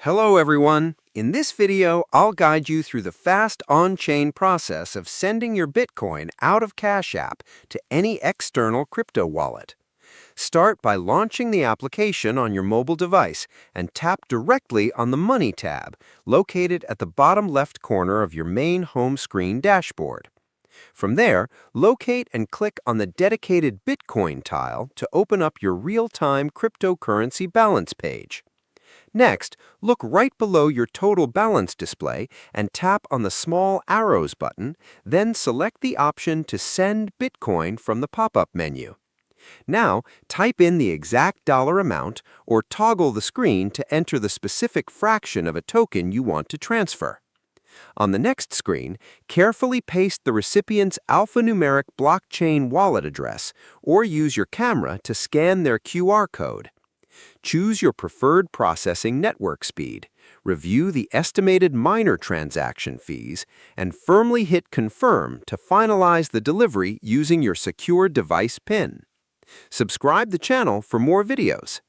Hello everyone! In this video, I'll guide you through the fast on-chain process of sending your Bitcoin out of Cash App to any external crypto wallet. Start by launching the application on your mobile device and tap directly on the Money tab, located at the bottom left corner of your main home screen dashboard. From there, locate and click on the dedicated Bitcoin tile to open up your real-time cryptocurrency balance page. Next, look right below your total balance display and tap on the small arrows button, then select the option to send Bitcoin from the pop-up menu. Now, type in the exact dollar amount or toggle the screen to enter the specific fraction of a token you want to transfer. On the next screen, carefully paste the recipient's alphanumeric blockchain wallet address or use your camera to scan their QR code. Choose your preferred processing network speed, review the estimated miner transaction fees, and firmly hit Confirm to finalize the delivery using your secure device PIN. Subscribe the channel for more videos.